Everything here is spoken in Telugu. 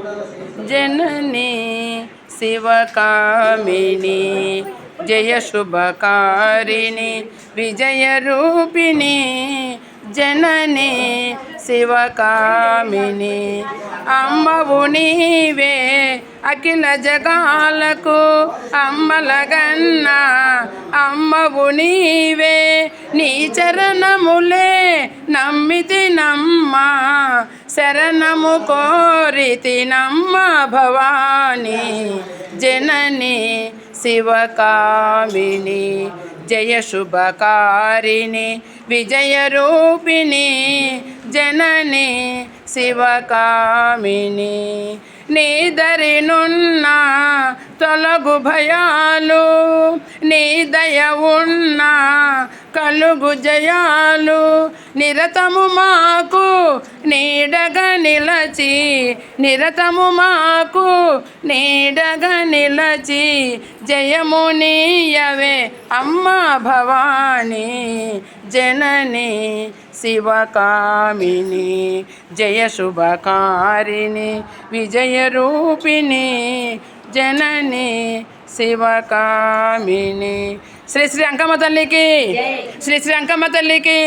जननी शिवकामिनी जय शुभकारिणी विजय रूपिणी जननी शिवकामिनी अम्मवु नीवे अखिल जगाలకు అమ్మలగన్న అమ్మవు నీవే నీ చరణములే నమ్మితినమ్మ శరణము కోరితినమ్మ భవాని జనని శివకామిని జయ శుభకారిణి విజయ రూపిణి జనని శివకామిని నీ దరినున్న తొలగు భయాలు నీ దయ ఉన్న కలుగు జయాలు నిరతము మాకు నీడగా నిలచి నిరతము మాకు నీడగా నిలచి జయము నీయవే అమ్మ భవాని జనని శివకామిని జయ శుభకారిణి విజయ రూపిణి జనని శివకామిని శ్రీ శ్రీ అంకమ్మ తల్లికి శ్రీ శ్రీ అంకమ్మ తల్లికి